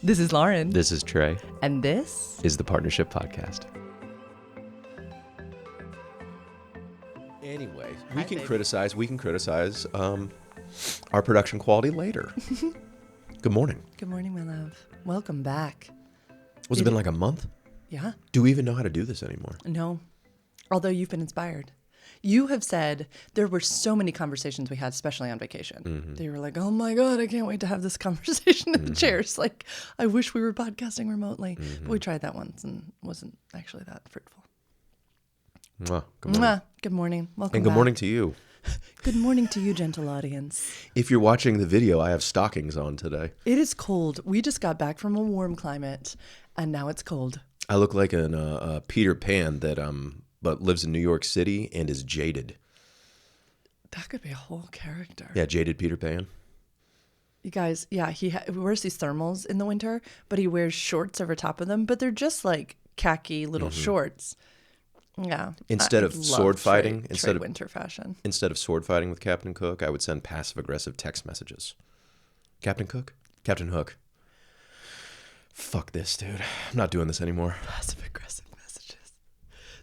This is Lauren. This is Trey. And this is the Partnership Podcast. Anyway, we can criticize our production quality later. Good morning. Good morning, my love. Welcome back. Was it been like a month? Yeah. Do we even know how to do this anymore? No. Although you've been inspired. You have said there were so many conversations we had, especially on vacation. Mm-hmm. They were like, oh my God, I can't wait to have this conversation in the chairs. Like, I wish we were podcasting remotely. But we tried that once and wasn't actually that fruitful. Mwah. Good morning. Good morning. Welcome And good back. morning to you. Good morning to you, gentle audience. If you're watching the video, I have stockings on today. It is cold. We just got back from a warm climate, and now it's cold. I look like a Peter Pan that but lives in New York City and is jaded. That could be a whole character. Yeah, jaded Peter Pan. You guys, yeah, he wears these thermals in the winter, but he wears shorts over top of them, but they're just like khaki little shorts. Yeah. Instead of sword fighting, instead of winter fashion. Instead of sword fighting with Captain Cook, I would send passive-aggressive text messages. Captain Cook? Captain Hook. Fuck this, dude. I'm not doing this anymore. Passive-aggressive messages.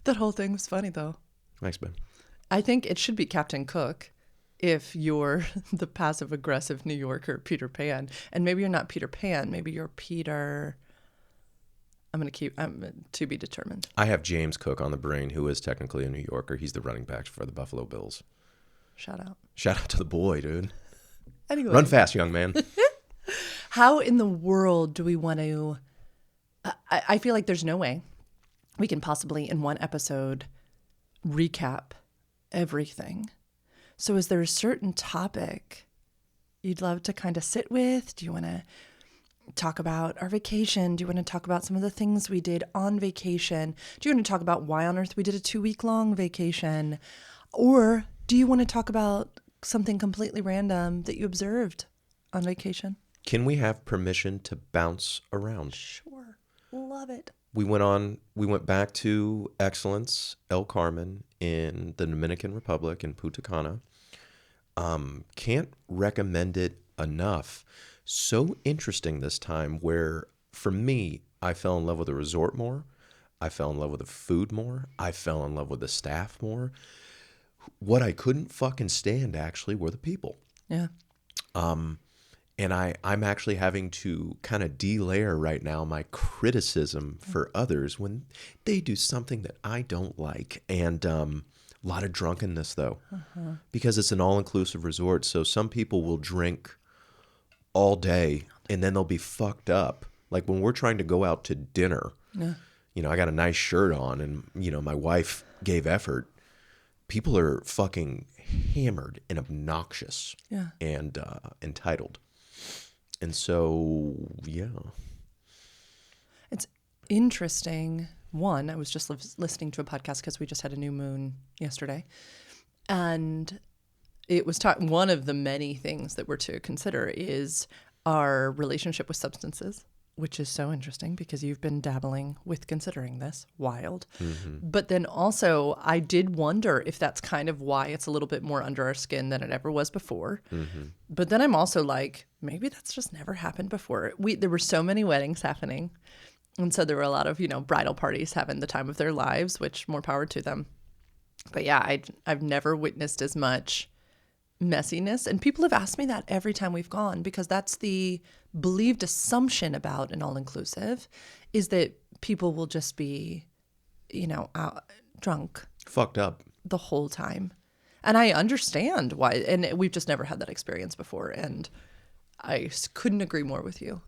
That whole thing was funny, though. Thanks, babe. I think it should be Captain Cook if you're the passive-aggressive New Yorker Peter Pan. And maybe you're not Peter Pan. Maybe you're Peter... I'm to be determined. I have James Cook on the brain, who is technically a New Yorker. He's the running back for the Buffalo Bills. Shout out. Shout out to the boy, dude. Anyway. Run fast, young man. How in the world do we want to... I feel like there's no way we can possibly, in one episode, recap everything. So is there a certain topic you'd love to kind of sit with? Do you want to talk about our vacation? Do you want to talk about some of the things we did on vacation? Do you want to talk about why on earth we did a 2-week-long vacation? Or do you want to talk about something completely random that you observed on vacation? Can we have permission to bounce around? Sure. Love it. We went back to Excellence, El Carmen in the Dominican Republic in Punta Cana. Can't recommend it enough. So interesting this time where, for me, I fell in love with the resort more. I fell in love with the food more. I fell in love with the staff more. What I couldn't fucking stand, actually, were the people. Yeah. And I'm actually having to kind of delayer right now my criticism for others when they do something that I don't like. And a lot of drunkenness, though, because it's an all-inclusive resort. So some people will drink all day and then they'll be fucked up. Like when we're trying to go out to dinner, I got a nice shirt on and, my wife gave effort. People are fucking hammered and obnoxious and entitled. And so, yeah. It's interesting. One, I was just listening to a podcast because we just had a new moon yesterday. And it was one of the many things that we're to consider is our relationship with substances, which is so interesting because you've been dabbling with considering this. Wild. Mm-hmm. But then also, I did wonder if that's kind of why it's a little bit more under our skin than it ever was before. Mm-hmm. But then I'm also like, maybe that's just never happened before. There were so many weddings happening. And so there were a lot of, bridal parties having the time of their lives, which more power to them. But yeah, I've never witnessed as much messiness. And people have asked me that every time we've gone, because that's the believed assumption about an all-inclusive is that people will just be, drunk. Fucked up. The whole time. And I understand why. And we've just never had that experience before. And I couldn't agree more with you.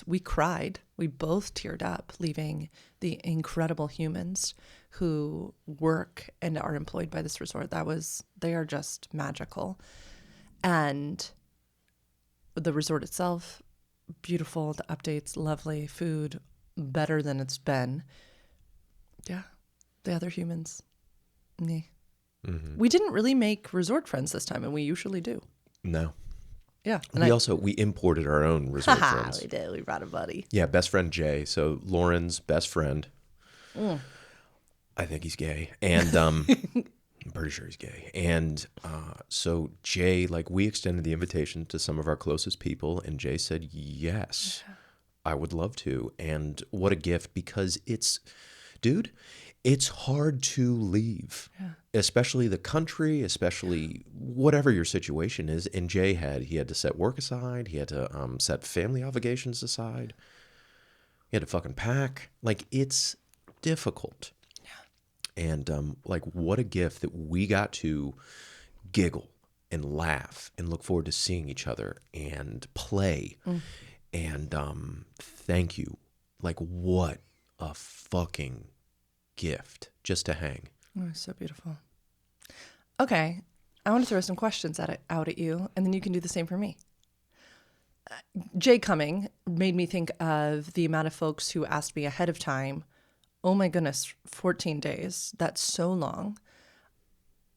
We cried. We both teared up leaving the incredible humans who work and are employed by this resort. They are just magical. And the resort itself, beautiful. The updates, lovely. Food, better than it's been. Yeah. The other humans, meh. Mm-hmm. We didn't really make resort friends this time, and we usually do. No. Yeah. And we imported our own resort friends. We did. We brought a buddy. Yeah, best friend Jay. So Lauren's best friend. I think he's gay. And I'm pretty sure he's gay. And so Jay, we extended the invitation to some of our closest people, and Jay said yes. I would love to. And what a gift, because dude, it's hard to leave, especially the country, especially whatever your situation is. And Jay he had to set work aside. He had to set family obligations aside. He had to fucking pack. Like, it's difficult. And like, what a gift that we got to giggle and laugh and look forward to seeing each other and play. And thank you. Like, what a fucking gift just to hang. Oh, so beautiful. Okay, I want to throw some questions out at you, and then you can do the same for me. Jay coming made me think of the amount of folks who asked me ahead of time, oh my goodness, 14 days. That's so long.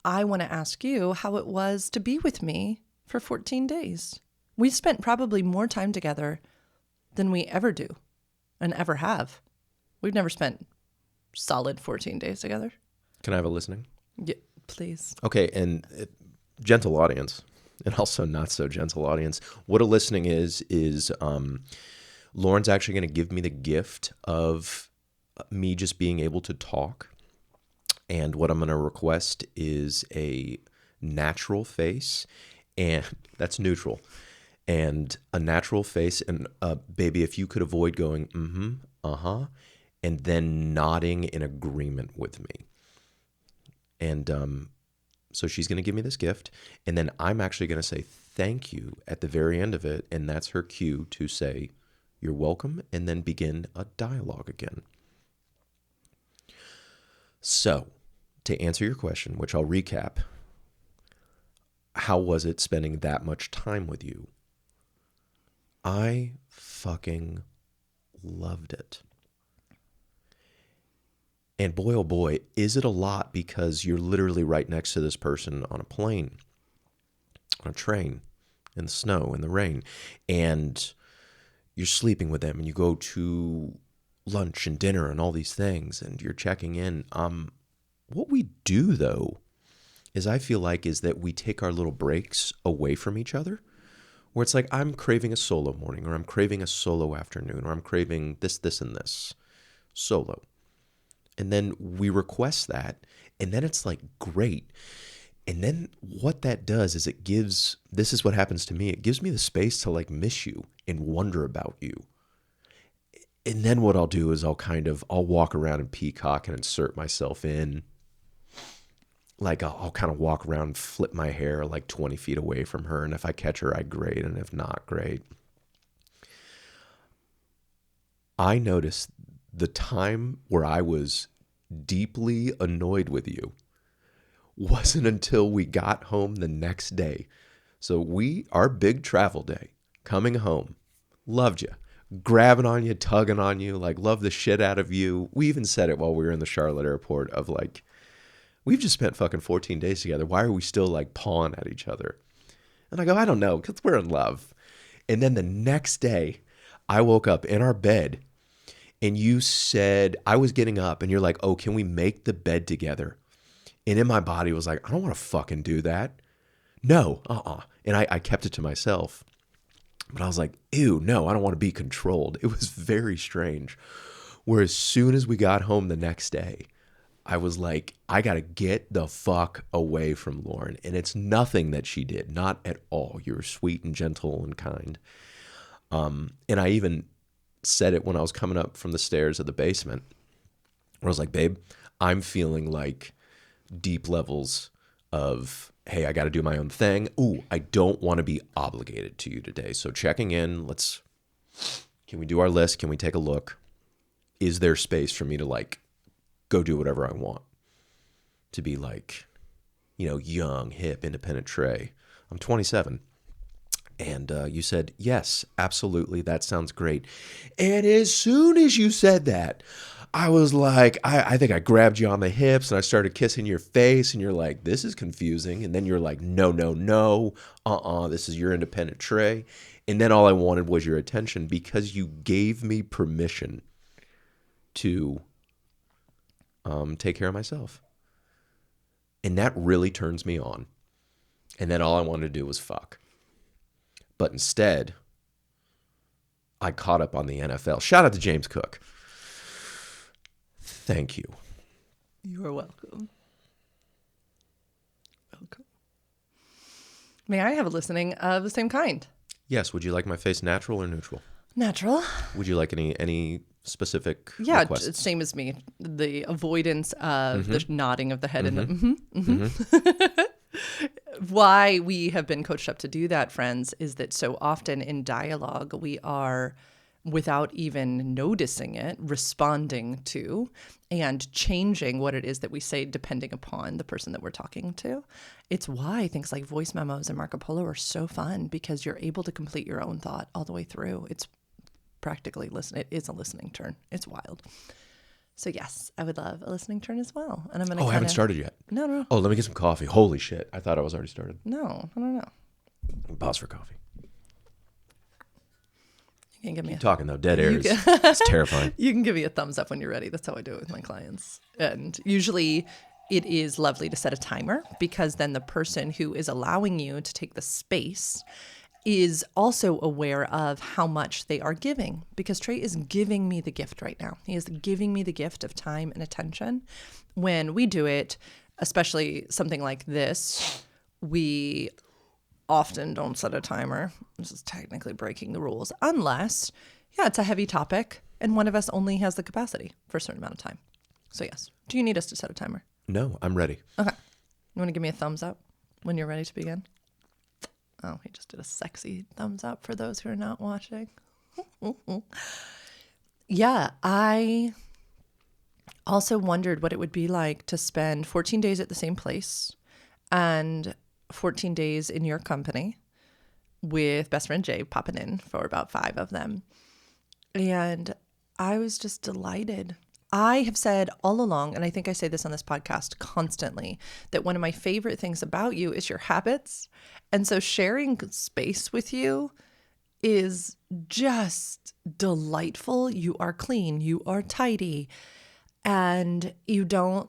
I want to ask you how it was to be with me for 14 days. We spent probably more time together than we ever do and ever have. We've never spent solid 14 days together. Can I have a listening? Yeah, please. Okay, and gentle audience, and also not so gentle audience. What a listening is Lauren's actually going to give me the gift of me just being able to talk. And what I'm going to request is a natural face, and that's neutral. And a natural face, and baby, if you could avoid going, and then nodding in agreement with me. And so she's going to give me this gift, and then I'm actually going to say thank you at the very end of it, and that's her cue to say, you're welcome, and then begin a dialogue again. So, to answer your question, which I'll recap, how was it spending that much time with you? I fucking loved it. And boy, oh boy, is it a lot, because you're literally right next to this person on a plane, on a train, in the snow, in the rain, and you're sleeping with them, and you go to lunch and dinner and all these things, and you're checking in. What we do, though, is I feel like is that we take our little breaks away from each other, where it's like, I'm craving a solo morning, or I'm craving a solo afternoon, or I'm craving this, and this solo. And then we request that, and then it's like, great. And then what that does is this is what happens to me. It gives me the space to like miss you and wonder about you. And then what I'll do is I'll walk around and peacock and insert myself in. Like I'll kind of walk around and flip my hair like 20 feet away from her. And if I catch her, I great. And if not, great. I noticed the time where I was deeply annoyed with you wasn't until we got home the next day. So our big travel day, coming home, loved you, grabbing on you, tugging on you, like love the shit out of you. We even said it while we were in the Charlotte airport of like, we've just spent fucking 14 days together. Why are we still like pawing at each other? And I go, I don't know, because we're in love. And then the next day, I woke up in our bed, and you said, I was getting up, and you're like, oh, can we make the bed together? And in my body was like, I don't want to fucking do that. No, And I kept it to myself. But I was like, ew, no, I don't want to be controlled. It was very strange. Where as soon as we got home the next day, I was like, I got to get the fuck away from Lauren. And it's nothing that she did. Not at all. You're sweet and gentle and kind. And I even said it when I was coming up from the stairs of the basement, where I was like, babe, I'm feeling like deep levels of, hey, I got to do my own thing. Ooh, I don't want to be obligated to you today. So checking in, can we do our list? Can we take a look? Is there space for me to like go do whatever I want? To be like, young, hip, independent Trey. I'm 27. And you said, yes, absolutely. That sounds great. And as soon as you said that, I was like, I think I grabbed you on the hips and I started kissing your face, and you're like, this is confusing. And then you're like, no, this is your independent Trey. And then all I wanted was your attention, because you gave me permission to take care of myself. And that really turns me on. And then all I wanted to do was fuck. But instead, I caught up on the NFL. Shout out to James Cook. Thank you. You are welcome. Welcome. May I have a listening of the same kind? Yes. Would you like my face natural or neutral? Natural. Would you like any specific Yeah, requests? same as me. The avoidance of the nodding of the head and the Why we have been coached up to do that, friends, is that so often in dialogue we are, without even noticing it, responding to and changing what it is that we say depending upon the person that we're talking to. It's why things like voice memos and Marco Polo are so fun, because you're able to complete your own thought all the way through. It's practically it is a listening turn. It's wild. So yes, I would love a listening turn as well. And I'm gonna. I haven't started yet. No. Oh, let me get some coffee. Holy shit! I thought I was already started. No. Pause for coffee. You can give me Keep talking though. Dead air. It's terrifying. You can give me a thumbs up when you're ready. That's how I do it with my clients. And usually it is lovely to set a timer, because then the person who is allowing you to take the space is also aware of how much they are giving, because Trey is giving me the gift right now. He is giving me the gift of time and attention. When we do it, especially something like this, we often don't set a timer. This is technically breaking the rules, unless, it's a heavy topic and one of us only has the capacity for a certain amount of time. So yes. Do you need us to set a timer? No, I'm ready. Okay. You want to give me a thumbs up when you're ready to begin? Oh, he just did a sexy thumbs up for those who are not watching. Yeah, I also wondered what it would be like to spend 14 days at the same place and 14 days in your company with best friend Jay popping in for about 5 of them. And I was just delighted. I have said all along, and I think I say this on this podcast constantly, that one of my favorite things about you is your habits. And so sharing space with you is just delightful. You are clean, you are tidy, and you don't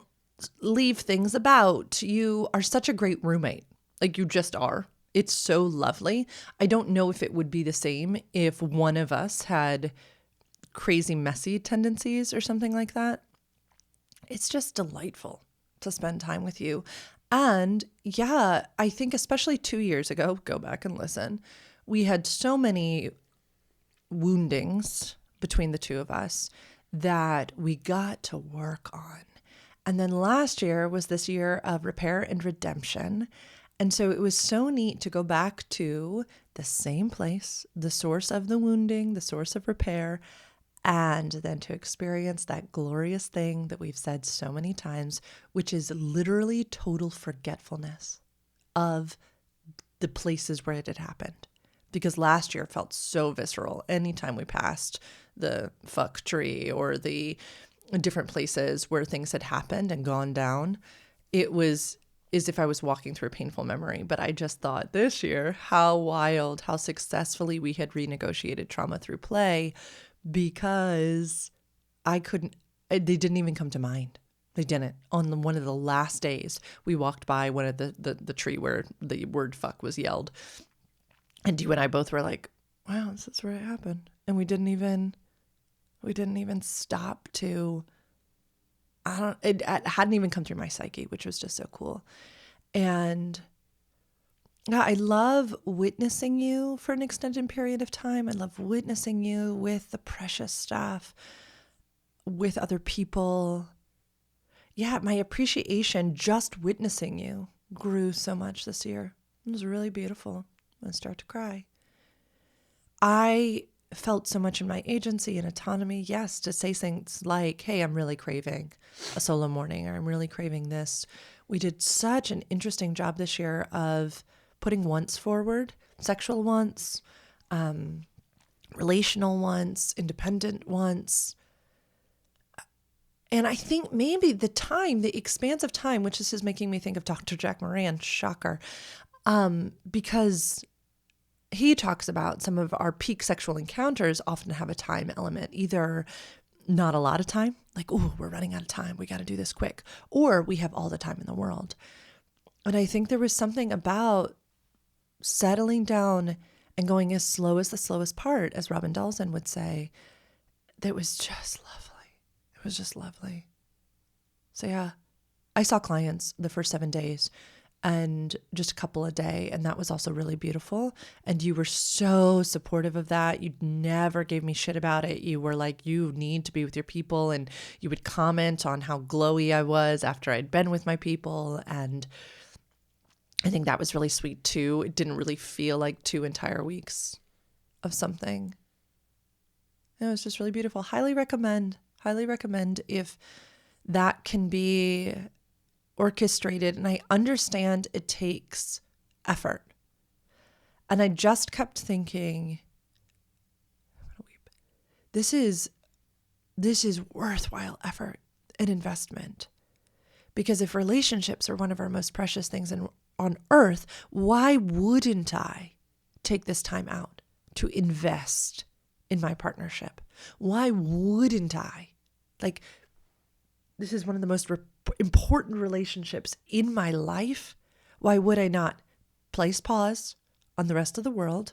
leave things about. You are such a great roommate. Like, you just are. It's so lovely. I don't know if it would be the same if one of us had crazy messy tendencies or something like that. It's just delightful to spend time with you. And yeah, I think especially 2 years ago, go back and listen, we had so many woundings between the two of us that we got to work on. And then last year was this year of repair and redemption. And so it was so neat to go back to the same place, the source of the wounding, the source of repair, and then to experience that glorious thing that we've said so many times, which is literally total forgetfulness of the places where it had happened. Because last year felt so visceral. Anytime we passed the fuck tree or the different places where things had happened and gone down, it was as if I was walking through a painful memory. But I just thought this year, how wild, how successfully we had renegotiated trauma through play, because they didn't even come to mind. They didn't. On one of the last days, we walked by one of the tree where the word fuck was yelled. And you and I both were like, wow, this is where it happened. And we didn't even stop to, it hadn't even come through my psyche, which was just so cool. And yeah, I love witnessing you for an extended period of time. I love witnessing you with the precious stuff, with other people. Yeah, my appreciation just witnessing you grew so much this year. It was really beautiful. I'm going to start to cry. I felt so much in my agency and autonomy, yes, to say things like, hey, I'm really craving a solo morning, or I'm really craving this. We did such an interesting job this year of putting wants forward, sexual wants, relational wants, independent wants. And I think maybe the expanse of time, which this is making me think of Dr. Jack Moran, shocker, because he talks about some of our peak sexual encounters often have a time element, either not a lot of time, like, oh, we're running out of time, we got to do this quick, or we have all the time in the world. And I think there was something about settling down and going as slow as the slowest part, as Robin Dalzin would say. That was just lovely. It was just lovely. So yeah, I saw clients the first 7 days and just a couple a day. And that was also really beautiful. And you were so supportive of that. You never gave me shit about it. You were like, you need to be with your people. And you would comment on how glowy I was after I'd been with my people. And I think that was really sweet too. It didn't really feel like 2 entire weeks of something. It was just really beautiful. Highly recommend if that can be orchestrated. And I understand it takes effort. And I just kept thinking, I'm gonna weep. This is worthwhile effort and investment. Because if relationships are one of our most precious things on earth, why wouldn't I take this time out to invest in my partnership? Why wouldn't I? Like, this is one of the most important relationships in my life. Why would I not place pause on the rest of the world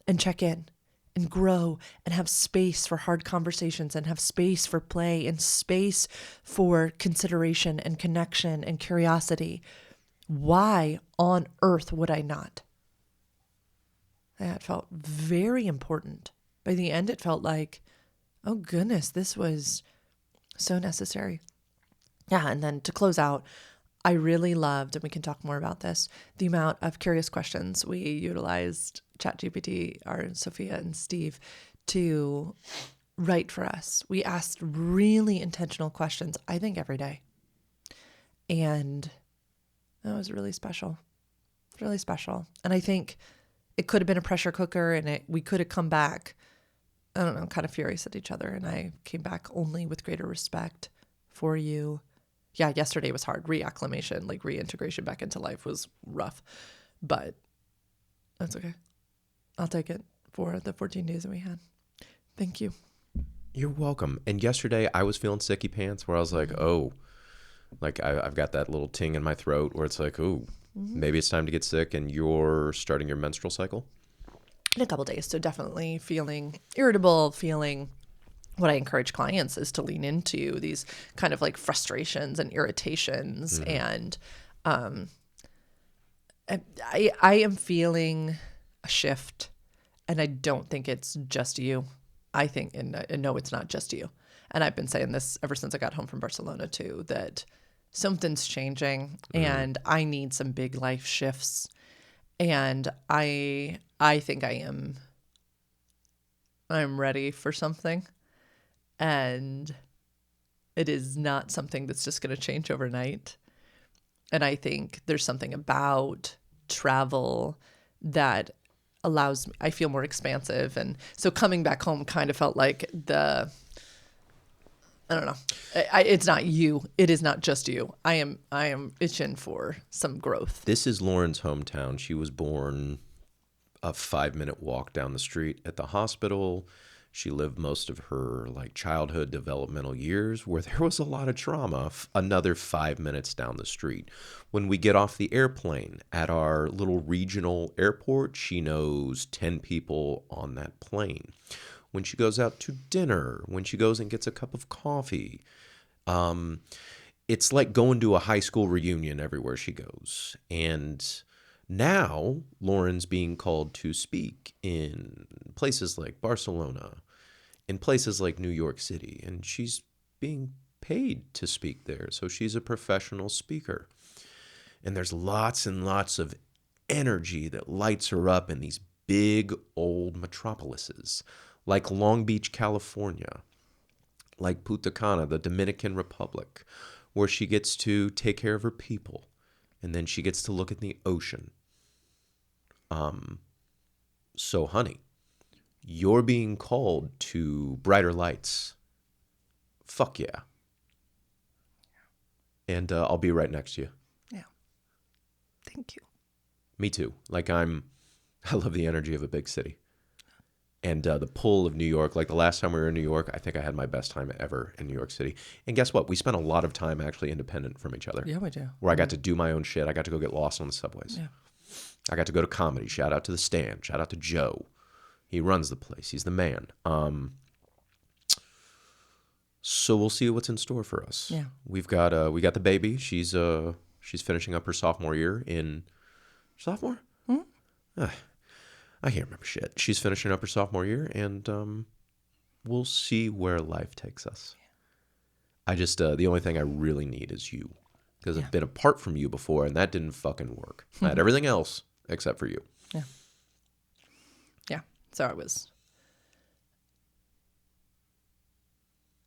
and check in and grow and have space for hard conversations and have space for play and space for consideration and connection and curiosity? Why on earth would I not? That felt very important. By the end, it felt like, oh goodness, this was so necessary. Yeah, and then to close out, I really loved, and we can talk more about this, the amount of curious questions we utilized ChatGPT, our Sophia and Steve, to write for us. We asked really intentional questions, I think, every day. And that was really special. Really special. And I think it could have been a pressure cooker, and we could have come back, I don't know, kind of furious at each other. And I came back only with greater respect for you. Yeah, yesterday was hard. Reacclimation, like reintegration back into life was rough, but that's okay. I'll take it for the 14 days that we had. Thank you. You're welcome. And yesterday I was feeling sicky pants where I was like, oh, like I've got that little ting in my throat where it's like, oh, maybe it's time to get sick, and you're starting your menstrual cycle? In a couple days. So definitely feeling irritable, feeling what I encourage clients is to lean into these kind of like frustrations and irritations. And I am feeling a shift, and I don't think it's just you. I think, and no, it's not just you. And I've been saying this ever since I got home from Barcelona too, that something's changing and I need some big life shifts. And I think I'm ready for something. And it is not something that's just going to change overnight. And I think there's something about travel that allows me, I feel more expansive. And so coming back home kind of felt like I don't know. It's not you. It is not just you. I am itching for some growth. This is Lauren's hometown. She was born a 5-minute walk down the street at the hospital. She lived most of her like childhood developmental years where there was a lot of trauma, another 5 minutes down the street. When we get off the airplane at our little regional airport, she knows 10 people on that plane. When she goes out to dinner, when she goes and gets a cup of coffee, it's like going to a high school reunion everywhere she goes. And now Lauren's being called to speak in places like Barcelona, in places like New York City, and she's being paid to speak there. So she's a professional speaker. And there's lots and lots of energy that lights her up in these big old metropolises, like Long Beach, California, like Punta Cana, the Dominican Republic, where she gets to take care of her people, and then she gets to look at the ocean. So, honey, you're being called to brighter lights. Fuck yeah. And I'll be right next to you. Yeah. Thank you. Me too. Like I love the energy of a big city. And the pull of New York. Like the last time we were in New York, I think I had my best time ever in New York City. And guess what? We spent a lot of time actually independent from each other. Yeah, we do. Where I got to do my own shit. I got to go get lost on the subways. Yeah. I got to go to comedy. Shout out to the Stand. Shout out to Joe. He runs the place. He's the man. So we'll see what's in store for us. Yeah. We got the baby. She's finishing up her sophomore year in sophomore. I can't remember shit. She's finishing up her sophomore year, and we'll see where life takes us. I just the only thing I really need is you, because I've been apart from you before, and that didn't fucking work. I had everything else except for you. Yeah. Yeah. So I was.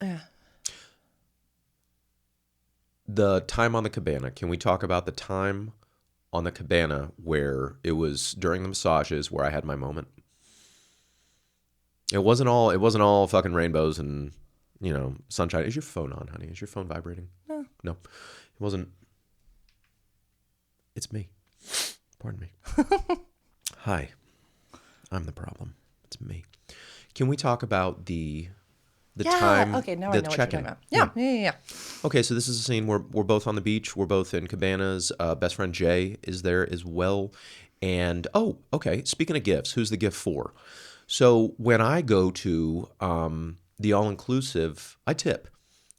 Yeah. The time on the cabana. Can we talk about the time on the cabana where it was during the massages where I had my moment? It wasn't all fucking rainbows and, sunshine. Is your phone on, honey? Is your phone vibrating? No. It wasn't. It's me. Pardon me. Hi. I'm the problem. It's me. Can we talk about the time? Okay, now I the know what you're check-in? talking about. Yeah. Okay, so this is a scene where we're both on the beach. We're both in cabanas. Best friend Jay is there as well. And, okay, speaking of gifts, who's the gift for? So when I go to the all-inclusive, I tip.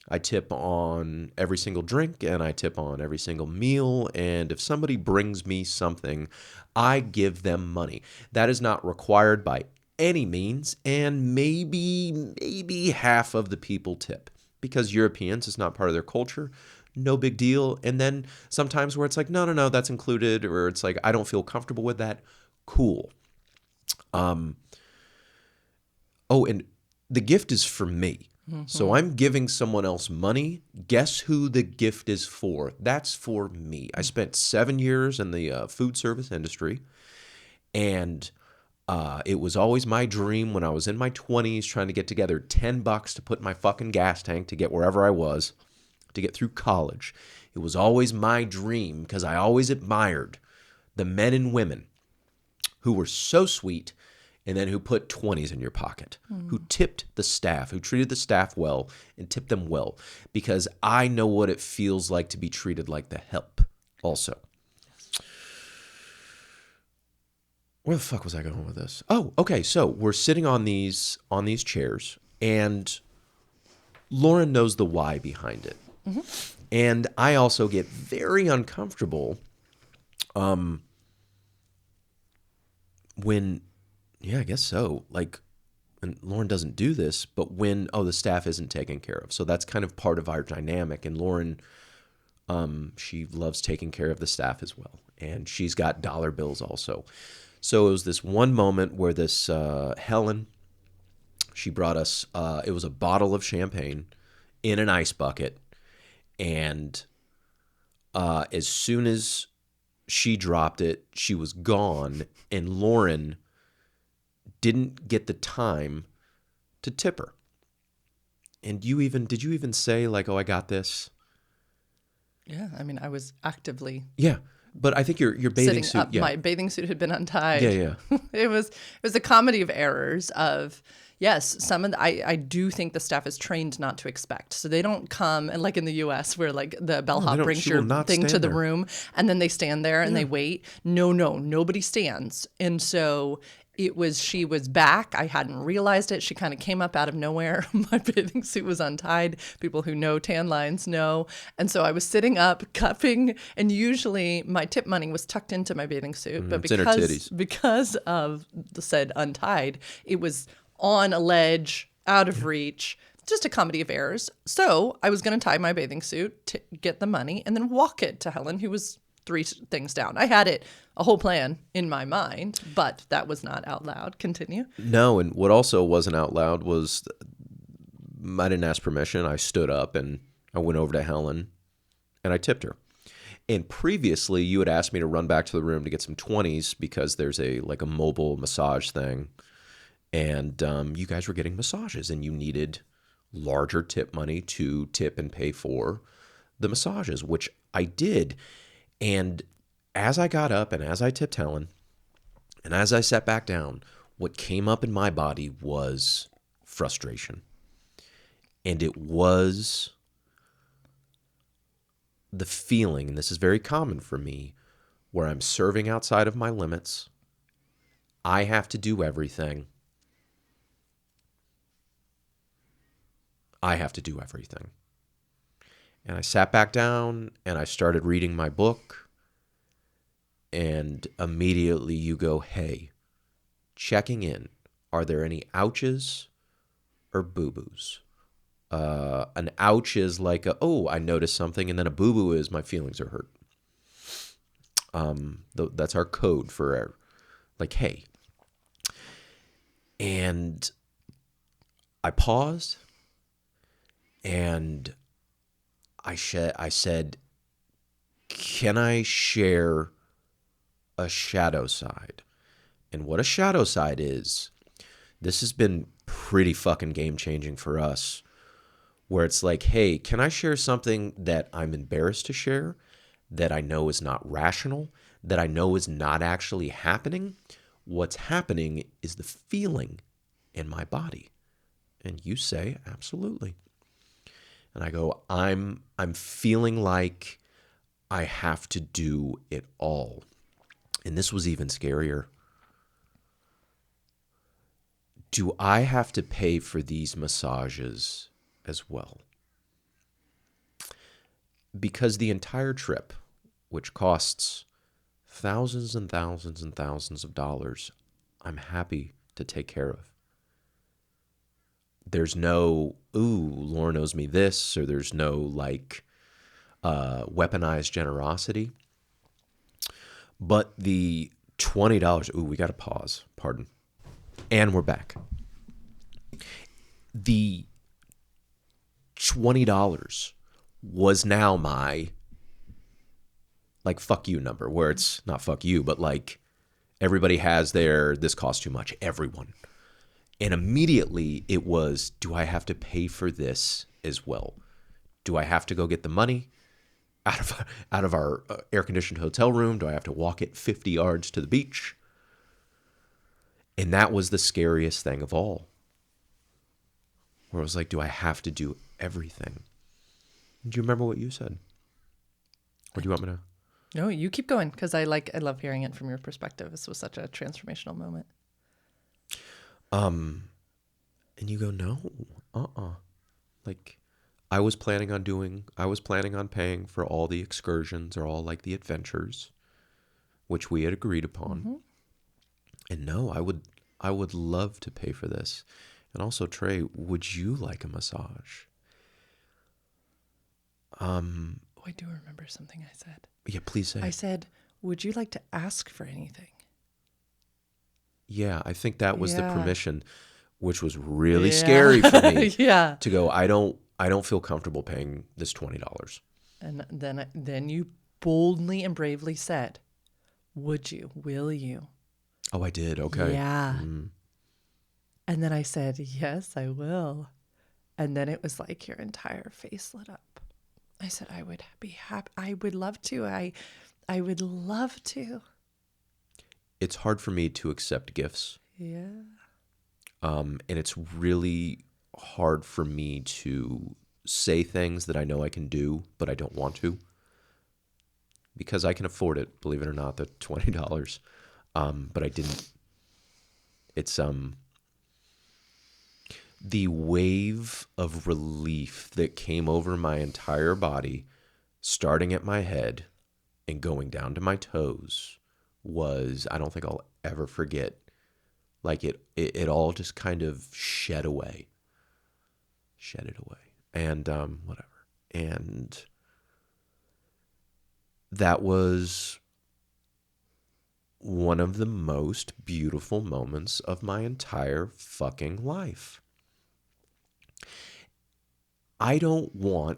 I tip on every single drink, and I tip on every single meal. And if somebody brings me something, I give them money. That is not required by any means, and maybe half of the people tip. Because Europeans, it's not part of their culture. No big deal. And then sometimes where it's like, no, that's included, or it's like, I don't feel comfortable with that. Cool. And the gift is for me. Mm-hmm. So I'm giving someone else money. Guess who the gift is for? That's for me. I spent 7 years in the food service industry, and it was always my dream when I was in my 20s trying to get together $10 to put in my fucking gas tank to get wherever I was, to get through college. It was always my dream because I always admired the men and women who were so sweet and then who put 20s in your pocket, who tipped the staff, who treated the staff well and tipped them well, because I know what it feels like to be treated like the help also. Where the fuck was I going with this? Oh, okay. So we're sitting on these chairs, and Lauren knows the why behind it. Mm-hmm. And I also get very uncomfortable when, I guess so. Like, and Lauren doesn't do this, but when, the staff isn't taken care of. So that's kind of part of our dynamic. And Lauren, she loves taking care of the staff as well. And she's got dollar bills also. So it was this one moment where this Helen, she brought us, it was a bottle of champagne in an ice bucket. And as soon as she dropped it, she was gone. And Lauren didn't get the time to tip her. And did you even say like, I got this? Yeah, I mean, I was actively... Yeah. But I think your bathing suit. Up. My bathing suit had been untied. Yeah. It was a comedy of errors. Of yes, I do think the staff is trained not to expect, so they don't come and like in the U.S. where like the bellhop brings your thing to the room and then they stand there and they wait. No, nobody stands, and so. She was back. I hadn't realized it. She kind of came up out of nowhere. My bathing suit was untied. People who know tan lines know. And so I was sitting up, cupping, and usually my tip money was tucked into my bathing suit. But because of the said untied, it was on a ledge, out of reach. Just a comedy of errors. So I was going to tie my bathing suit to get the money and then walk it to Helen, who was 3 things down. I had a whole plan in my mind, but that was not out loud. Continue. No, and what also wasn't out loud was I didn't ask permission. I stood up and I went over to Helen and I tipped her. And previously, you had asked me to run back to the room to get some 20s because there's a mobile massage thing, and you guys were getting massages and you needed larger tip money to tip and pay for the massages, which I did. And as I got up and as I tipped Helen and as I sat back down, what came up in my body was frustration. And it was the feeling, and this is very common for me, where I'm serving outside of my limits. I have to do everything. I have to do everything. And I sat back down and I started reading my book. And immediately you go, hey, checking in. Are there any ouches or boo-boos? An ouch is like, I noticed something. And then a boo-boo is my feelings are hurt. That's our code for like, hey. And I paused and I said, can I share a shadow side? And what a shadow side is, this has been pretty fucking game changing for us, where it's like, hey, can I share something that I'm embarrassed to share, that I know is not rational, that I know is not actually happening? What's happening is the feeling in my body. And you say, absolutely. And I go, I'm feeling like I have to do it all. And this was even scarier. Do I have to pay for these massages as well? Because the entire trip, which costs thousands and thousands and thousands of dollars, I'm happy to take care of. There's no, Lauren owes me this, or there's no like weaponized generosity. But the $20, we got to pause, pardon. And we're back. The $20 was now my like fuck you number, where it's not fuck you, but like everybody has their, this costs too much, everyone. And immediately it was, do I have to pay for this as well? Do I have to go get the money out of our air-conditioned hotel room? Do I have to walk it 50 yards to the beach? And that was the scariest thing of all. Where I was like, do I have to do everything? Do you remember what you said? Or do you want me to? No, you keep going, because I love hearing it from your perspective. This was such a transformational moment. And you go, no, like I was planning on paying for all the excursions or all like the adventures, which we had agreed upon. Mm-hmm. And no, I would love to pay for this. And also, Trey, would you like a massage? Oh, I do remember something I said. Yeah, please say. I said, would you like to ask for anything? Yeah, I think that was the Yeah. permission, which was really Yeah. scary for me. Yeah. To go, I don't feel comfortable paying this $20. And then you boldly and bravely said, would you? Will you? Oh, I did. Okay. Yeah. And then I said, yes, I will. And then it was like your entire face lit up. I said, I would be happy. I would love to. I would love to. It's hard for me to accept gifts. Yeah. And it's really hard for me to say things that I know I can do, but I don't want to. Because I can afford it, believe it or not, the $20. But I didn't. It's the wave of relief that came over my entire body, starting at my head and going down to my toes, was, I don't think I'll ever forget. Like it all just kind of shed it away. And whatever. And that was one of the most beautiful moments of my entire fucking life. I don't want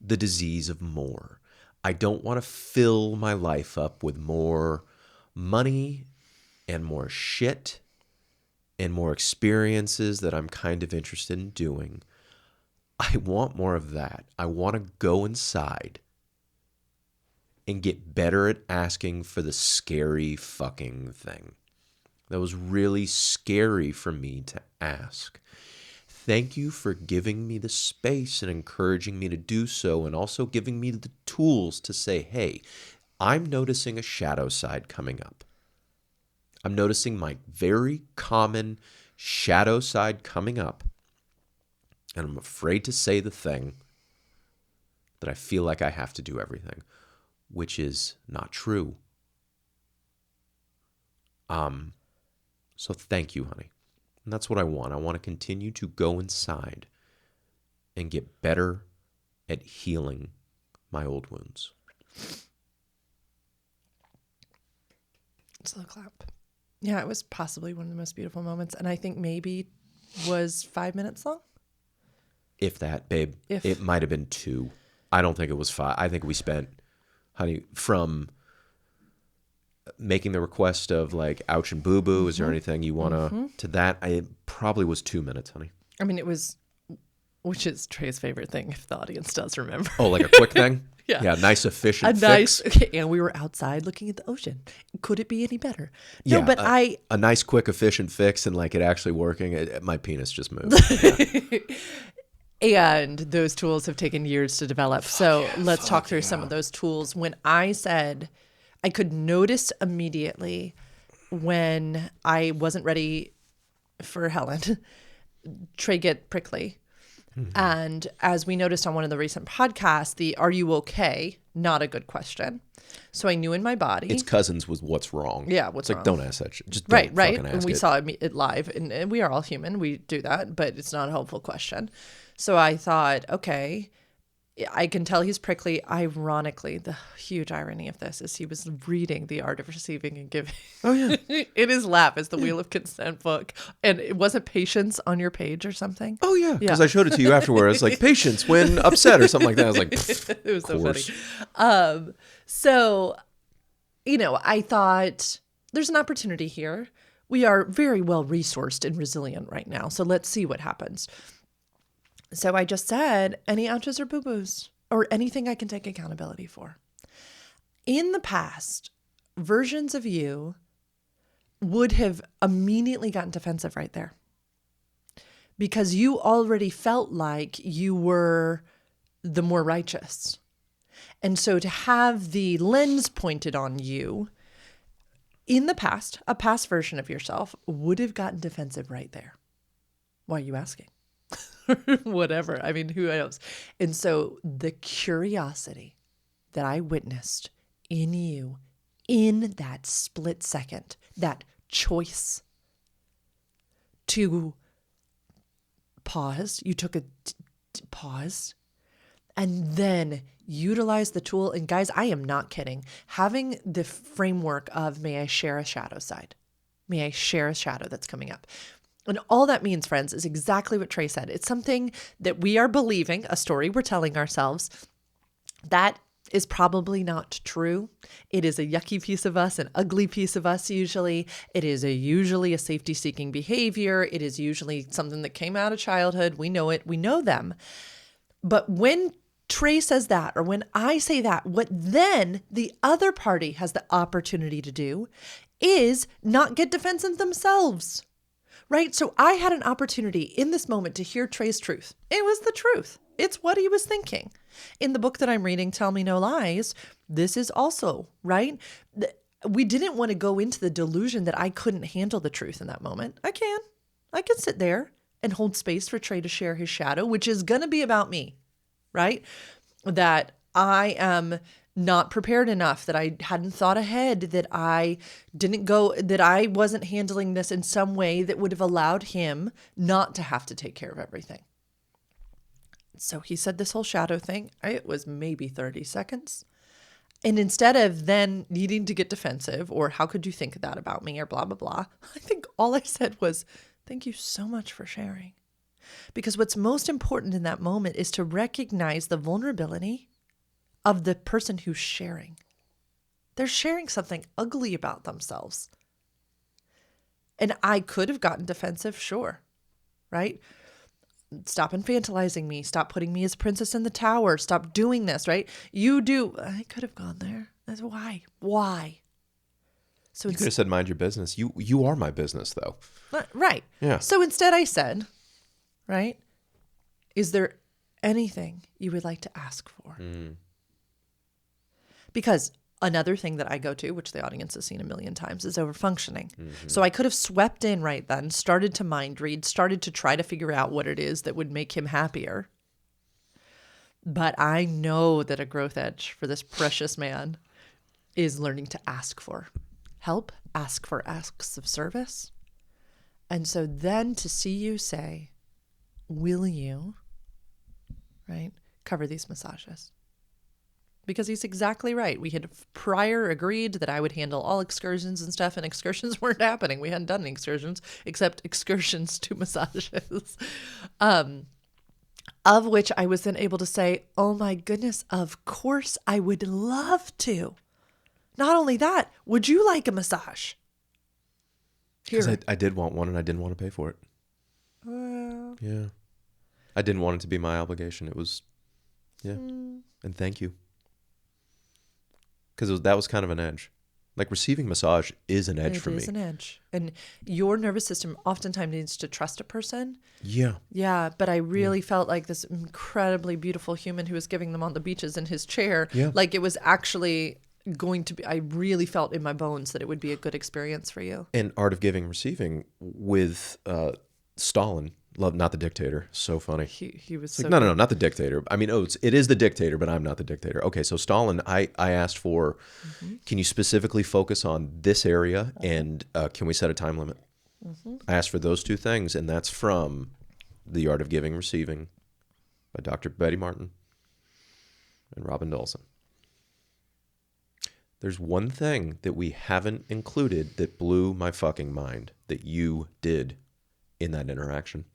the disease of more. I don't want to fill my life up with more money and more shit and more experiences that I'm kind of interested in doing. I want more of that. I want to go inside and get better at asking for the scary fucking thing. That was really scary for me to ask. Thank you for giving me the space and encouraging me to do so, and also giving me the tools to say, hey, I'm noticing a shadow side coming up. I'm noticing my very common shadow side coming up. And I'm afraid to say the thing that I feel like I have to do everything, which is not true. So thank you, honey. And that's what I want. I want to continue to go inside and get better at healing my old wounds. Slow clap. Yeah, it was possibly one of the most beautiful moments. And I think maybe was 5 minutes long. If that, babe. It might have been 2. I don't think it was 5. I think we spent, honey, from making the request of like, ouch and boo-boo, is there anything you want to that? It probably was 2 minutes, honey. I mean, it was, which is Trey's favorite thing, if the audience does remember. Oh, like a quick thing? Yeah. Nice, efficient fix. Okay, and we were outside looking at the ocean. Could it be any better? No, Yeah, but a nice, quick, efficient fix and like it actually working. My penis just moved. Yeah. And those tools have taken years to develop. So let's talk through some of those tools. When I said I could notice immediately when I wasn't ready for Helen, Trey get prickly. And as we noticed on one of the recent podcasts, the "are you okay?" not a good question. So I knew in my body. Its cousins was what's wrong. Yeah, what's it's wrong? Don't ask that shit. Just don't right. fucking ask And we it. saw it live, and we are all human. We do that, but it's not a helpful question. So I thought, okay, I can tell he's prickly. Ironically, the huge irony of this is he was reading The Art of Receiving and Giving. Oh, yeah. In his lap is the Wheel of Consent book. And it wasn't Patience on your page or something? Oh, yeah. Because I showed it to you afterwards. Like, patience when upset or something like that. I was like, it was so funny. So, I thought there's an opportunity here. We are very well resourced and resilient right now. So let's see what happens. So I just said, any ouches or boo-boos or anything I can take accountability for. In the past, versions of you would have immediately gotten defensive right there because you already felt like you were the more righteous. And so to have the lens pointed on you in the past, a past version of yourself would have gotten defensive right there. Why are you asking? Whatever. I mean, who knows? And so the curiosity that I witnessed in you in that split second, that choice to pause, you took a pause and then utilize the tool. And guys, I am not kidding. Having the framework of, may I share a shadow side? May I share a shadow that's coming up? And all that means, friends, is exactly what Trey said. It's something that we are believing, a story we're telling ourselves. That is probably not true. It is a yucky piece of us, an ugly piece of us usually. It is usually a safety-seeking behavior. It is usually something that came out of childhood. We know it. We know them. But when Trey says that, or when I say that, what then the other party has the opportunity to do is not get defensive themselves. Right? So I had an opportunity in this moment to hear Trey's truth. It was the truth. It's what he was thinking. In the book that I'm reading, Tell Me No Lies, this is also, right? We didn't want to go into the delusion that I couldn't handle the truth in that moment. I can sit there and hold space for Trey to share his shadow, which is going to be about me, right? That I am not prepared enough, that I hadn't thought ahead, that I wasn't handling this in some way that would have allowed him not to have to take care of everything. So he said this whole shadow thing. It was maybe 30 seconds. And instead of then needing to get defensive or how could you think that about me or blah, blah, blah, I think all I said was, thank you so much for sharing. Because what's most important in that moment is to recognize the vulnerability of the person who's sharing. They're sharing something ugly about themselves. And I could have gotten defensive, sure, right? Stop infantilizing me. Stop putting me as princess in the tower. Stop doing this, right? You do. I could have gone there. That's why. Why? So you could have said, mind your business. You are my business, though. Right. Yeah. So instead I said, right, is there anything you would like to ask for? Because Another thing that I go to, which the audience has seen a million times, is overfunctioning. So I could have swept in right then, started to mind read, started to try to figure out what it is that would make him happier. But I know that a growth edge for this precious man is learning to ask for help, ask for acts of service. And so then to see you say, will you, right, cover these massages? Because he's exactly right. We had prior agreed that I would handle all excursions and stuff, and excursions weren't happening. We hadn't done any excursions except excursions to massages. Of which I was then able to say, oh my goodness, of course I would love to. Not only that, would you like a massage? Because I did want one and I didn't want to pay for it. Yeah. I didn't want it to be my obligation. It was, yeah. And thank you. Because that was kind of an edge. Like receiving massage is an edge for me. It is an edge. And your nervous system oftentimes needs to trust a person. Yeah. Yeah, but I really felt like this incredibly beautiful human who was giving them on the beaches in his chair. Yeah. Like it was actually going to be, I really felt in my bones that it would be a good experience for you. And Art of Giving, Receiving with Stalin. Love, not the dictator. So funny. He was like, so no, not the dictator. I mean, it is the dictator, but I'm not the dictator. Okay, so Stalin, I asked for, can you specifically focus on this area, and can we set a time limit? I asked for those two things, and that's from The Art of Giving, Receiving by Dr. Betty Martin and Robin Dawson. There's one thing that we haven't included that blew my fucking mind that you did in that interaction.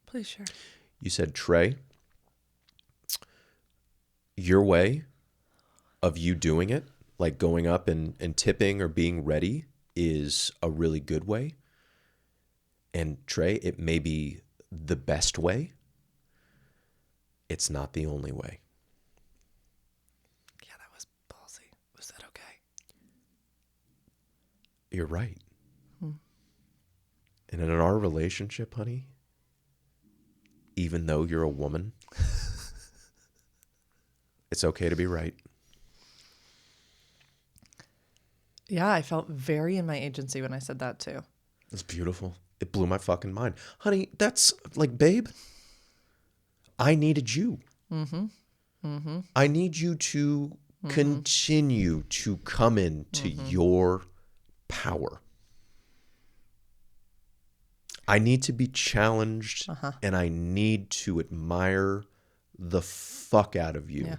Please share. You said, Trey, your way of you doing it, like going up and tipping or being ready, is a really good way. And Trey, it may be the best way. It's not the only way. Yeah, that was ballsy. Was that okay? You're right. And in our relationship, honey, even though you're a woman, it's okay to be right. Yeah, I felt very in my agency when I said that too. It's beautiful. It blew my fucking mind. Honey, that's like, babe, I needed you. I need you to continue to come into your power. I need to be challenged, and I need to admire the fuck out of you. Yeah.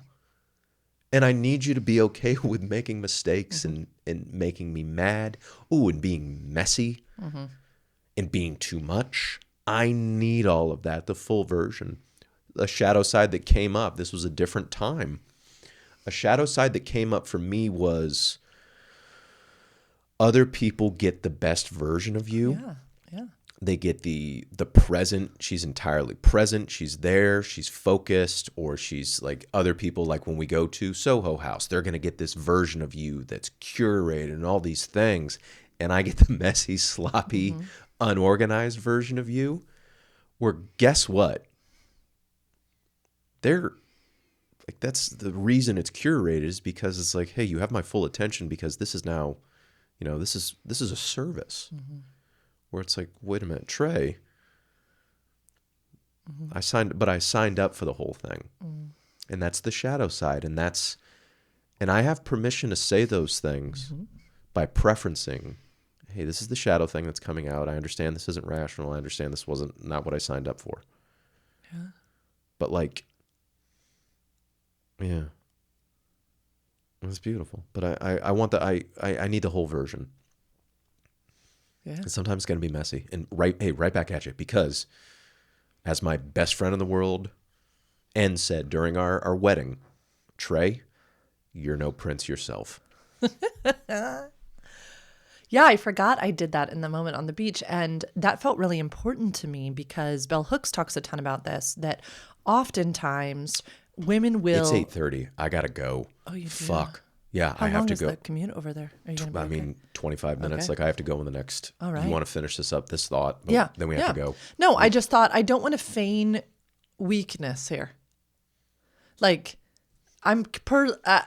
And I need you to be okay with making mistakes and making me mad. Ooh, and being messy and being too much. I need all of that, the full version. A shadow side that came up, this was a different time. A shadow side that came up for me was other people get the best version of you. Yeah. They get the present. She's entirely present. She's there. She's focused. Or she's like other people, like when we go to Soho House, they're going to get this version of you that's curated and all these things. And I get the messy, sloppy, unorganized version of you where guess what? They're like, that's the reason it's curated is because it's like, hey, you have my full attention because this is now, this is a service. Where it's like, wait a minute, Trey, I signed up for the whole thing. And that's the shadow side. And I have permission to say those things by preferencing, hey, this is the shadow thing that's coming out. I understand this isn't rational. I understand this wasn't not what I signed up for. Yeah. But like, yeah, it's beautiful. But I want I need the whole version. Yeah. And sometimes it's going to be messy. And right back at you. Because as my best friend in the world, N said during our wedding, Trey, you're no prince yourself. Yeah, I forgot I did that in the moment on the beach. And that felt really important to me because Bell Hooks talks a ton about this, that oftentimes women will... It's 8:30. I got to go. Oh, you do? Fuck. Yeah, How I have to go. How long is the commute over there? Are you gonna be I mean, 25 minutes. Okay. Like I have to go in the next. All right. You want to finish this up, this thought? But Yeah. Then we have to go. No, I just thought I don't want to feign weakness here. Like,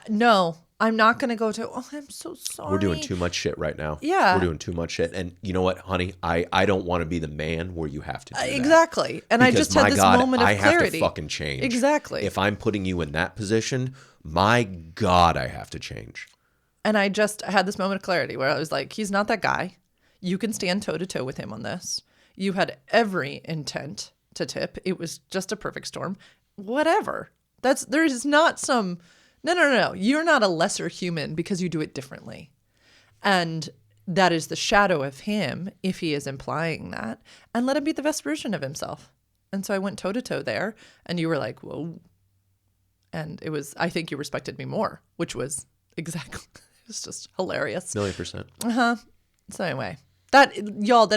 no, I'm not going to go to, oh, I'm so sorry. We're doing too much shit right now. Yeah. We're doing too much shit. And you know what, honey? I don't want to be the man where you have to do that. Exactly. And because I just had this moment of clarity. I have to fucking change. Exactly. If I'm putting you in that position, my God, I have to change. And I just had this moment of clarity where I was like, he's not that guy. You can stand toe to toe with him on this. You had every intent to tip. It was just a perfect storm. Whatever. There is not some, no. You're not a lesser human because you do it differently. And that is the shadow of him, if he is implying that. And let him be the best version of himself. And so I went toe to toe there. And you were like, whoa. And it was, I think you respected me more, which was exactly, it's just hilarious. 1,000,000%. So anyway, that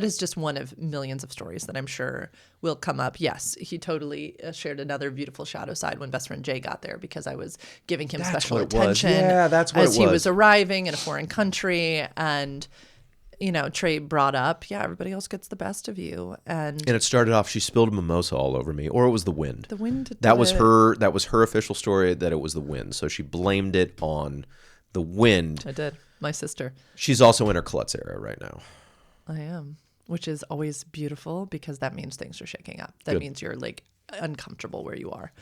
is just one of millions of stories that I'm sure will come up. Yes, he totally shared another beautiful shadow side when best friend Jay got there because I was giving him special attention. Yeah, that's what it was. As he was arriving in a foreign country, and Trey brought up, yeah, everybody else gets the best of you, and it started off. She spilled a mimosa all over me, or it was the wind. The wind. That was her official story, that it was the wind. So she blamed it on the wind. I did. My sister. She's also in her klutz era right now. I am, which is always beautiful because that means things are shaking up. That means you're like uncomfortable where you are.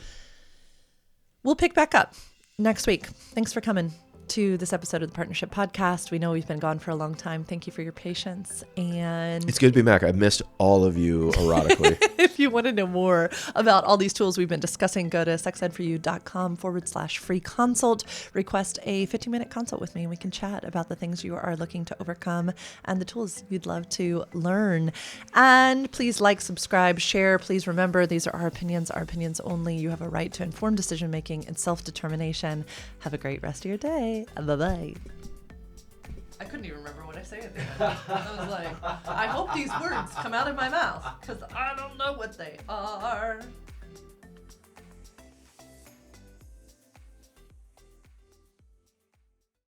We'll pick back up next week. Thanks for coming to this episode of the Partnership Podcast. We know we've been gone for a long time. Thank you for your patience. And it's good to be back. I've missed all of you erotically. If you want to know more about all these tools we've been discussing, go to sexedforyou.com/free consult. Request a 15-minute consult with me and we can chat about the things you are looking to overcome and the tools you'd love to learn. And please like, subscribe, share. Please remember, these are our opinions only. You have a right to informed decision-making and self-determination. Have a great rest of your day. Bye-bye. I couldn't even remember what I say at the end. I was like, I hope these words come out of my mouth because I don't know what they are.